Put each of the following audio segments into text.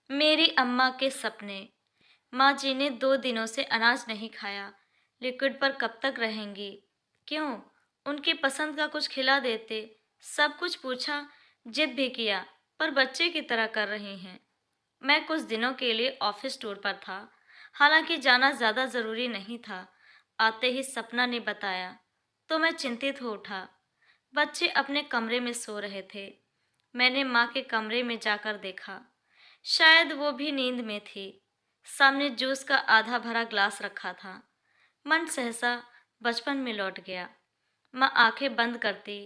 मेरी अम्मा के सपने। माँ जी ने 2 दिनों से अनाज नहीं खाया। लिक्विड पर कब तक रहेंगी? क्यों? उनकी पसंद का कुछ खिला देते। सब कुछ पूछा, जिद भी किया, पर बच्चे की तरह कर रही हैं। मैं कुछ दिनों के लिए ऑफिस टूर पर था। हालांकि जाना ज़्यादा ज़रूरी नहीं था। आते ही सपना ने बताया, तो मैं चिंतित हो उठा। बच्चे अपने कमरे में सो रहे थे। मैंने माँ के कमरे में जाकर देखा। शायद वो भी नींद में थी। सामने जूस का आधा भरा ग्लास रखा था। मन सहसा बचपन में लौट गया। माँ आंखें बंद करती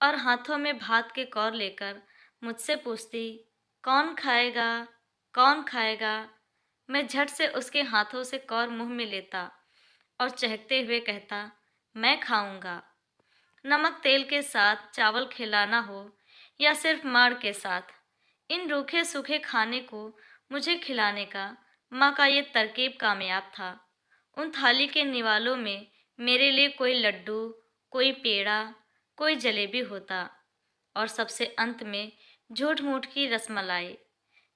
और हाथों में भात के कौर लेकर मुझसे पूछती, कौन खाएगा, कौन खाएगा। मैं झट से उसके हाथों से कौर मुंह में लेता और चहकते हुए कहता, मैं खाऊंगा। नमक तेल के साथ चावल खिलाना हो या सिर्फ माड़ के साथ, इन रूखे सूखे खाने को मुझे खिलाने का माँ का ये तरकीब कामयाब था। उन थाली के निवालों में मेरे लिए कोई लड्डू, कोई पेड़ा, कोई जलेबी होता, और सबसे अंत में झूठ मूठ की रसमलाई,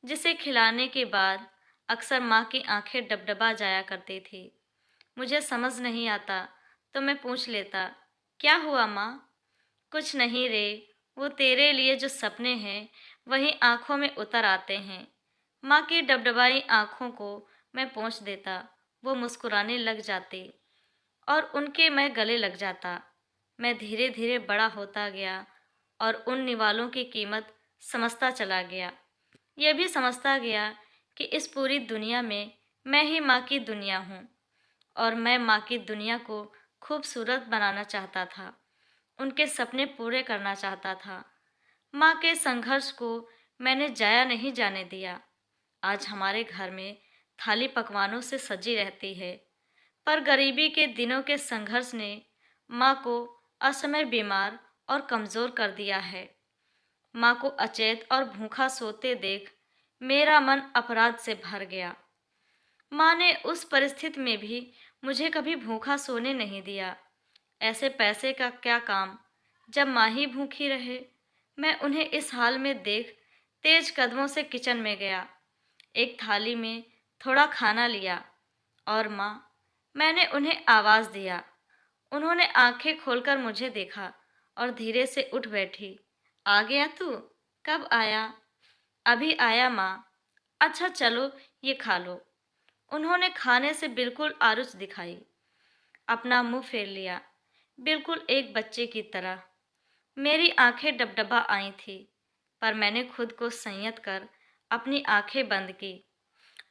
जिसे खिलाने के बाद अक्सर माँ की आंखें डबडबा जाया करती थी। मुझे समझ नहीं आता तो मैं पूछ लेता, क्या हुआ माँ? कुछ नहीं रे, वो तेरे लिए जो सपने हैं वही आंखों में उतर आते हैं। माँ की डबडबाई आंखों को मैं पोंछ देता। वो मुस्कुराने लग जाती और उनके मैं गले लग जाता। मैं धीरे धीरे बड़ा होता गया और उन निवालों की कीमत समझता चला गया। यह भी समझता गया कि इस पूरी दुनिया में मैं ही माँ की दुनिया हूँ, और मैं माँ की दुनिया को खूबसूरत बनाना चाहता था। उनके सपने पूरे करना चाहता था। माँ के संघर्ष को मैंने जाया नहीं जाने दिया। आज हमारे घर में थाली पकवानों से सजी रहती है, पर गरीबी के दिनों के संघर्ष ने माँ को असमय बीमार और कमज़ोर कर दिया है। माँ को अचेत और भूखा सोते देख मेरा मन अपराध से भर गया। माँ ने उस परिस्थिति में भी मुझे कभी भूखा सोने नहीं दिया। ऐसे पैसे का क्या काम जब माँ ही भूखी रहे। मैं उन्हें इस हाल में देख तेज कदमों से किचन में गया। एक थाली में थोड़ा खाना लिया और माँ, मैंने उन्हें आवाज़ दिया। उन्होंने आंखें खोलकर मुझे देखा और धीरे से उठ बैठी। आ गया तू? कब आया? अभी आया माँ। अच्छा चलो, ये खा लो। उन्होंने खाने से बिल्कुल आरुच दिखाई। अपना मुंह फेर लिया, बिल्कुल एक बच्चे की तरह। मेरी आंखें डबडबा आई थी, पर मैंने खुद को संयत कर अपनी आंखें बंद की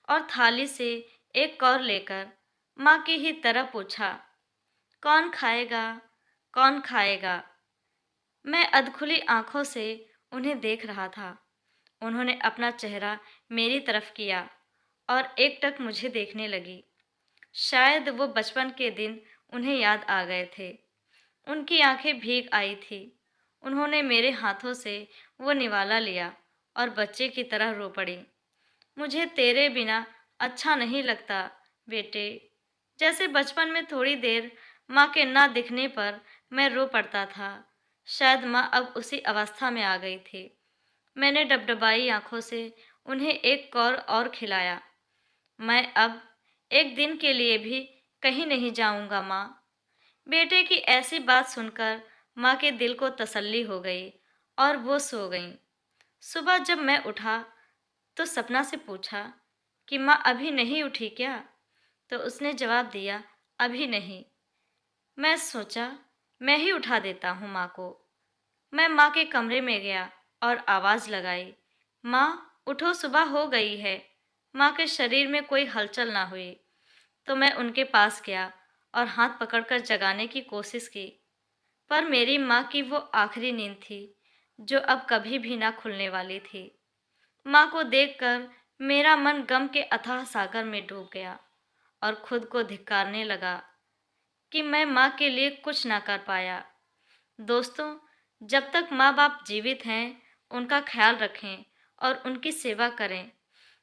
और थाली से एक कौर लेकर माँ की ही तरह पूछा, कौन खाएगा, कौन खाएगा। मैं अधखुली आंखों से उन्हें देख रहा था। उन्होंने अपना चेहरा मेरी तरफ किया और एकटक मुझे देखने लगी। शायद वो बचपन के दिन उन्हें याद आ गए थे। उनकी आंखें भीग आई थी। उन्होंने मेरे हाथों से वो निवाला लिया और बच्चे की तरह रो पड़ी। मुझे तेरे बिना अच्छा नहीं लगता बेटे। जैसे बचपन में थोड़ी देर माँ के ना दिखने पर मैं रो पड़ता था। शायद माँ अब उसी अवस्था में आ गई थी। मैंने डबडबाई आंखों से उन्हें एक कौर और खिलाया। मैं अब एक दिन के लिए भी कहीं नहीं जाऊंगा माँ। बेटे की ऐसी बात सुनकर माँ के दिल को तसल्ली हो गई और वो सो गईं। सुबह जब मैं उठा तो सपना से पूछा कि माँ अभी नहीं उठी क्या? तो उसने जवाब दिया, अभी नहीं। मैं सोचा मैं ही उठा देता हूँ माँ को। मैं माँ के कमरे में गया और आवाज़ लगाई, माँ उठो, सुबह हो गई है। माँ के शरीर में कोई हलचल ना हुई। तो मैं उनके पास गया और हाथ पकड़कर जगाने की कोशिश की, पर मेरी माँ की वो आखिरी नींद थी जो अब कभी भी ना खुलने वाली थी। माँ को देखकर मेरा मन गम के अथाह सागर में डूब गया और खुद को धिक्कारने लगा कि मैं माँ के लिए कुछ ना कर पाया। दोस्तों, जब तक माँ बाप जीवित हैं, उनका ख्याल रखें और उनकी सेवा करें,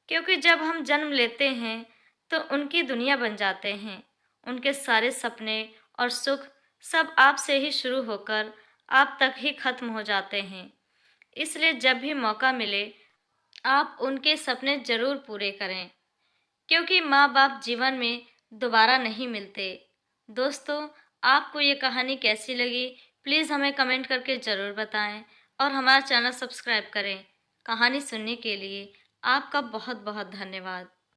क्योंकि जब हम जन्म लेते हैं तो उनकी दुनिया बन जाते हैं। उनके सारे सपने और सुख सब आपसे ही शुरू होकर आप तक ही खत्म हो जाते हैं। इसलिए जब भी मौका मिले आप उनके सपने ज़रूर पूरे करें, क्योंकि माँ-बाप जीवन में दोबारा नहीं मिलते। दोस्तों, आपको ये कहानी कैसी लगी? प्लीज़ हमें कमेंट करके ज़रूर बताएँ और हमारा चैनल सब्सक्राइब करें। कहानी सुनने के लिए आपका बहुत-बहुत धन्यवाद।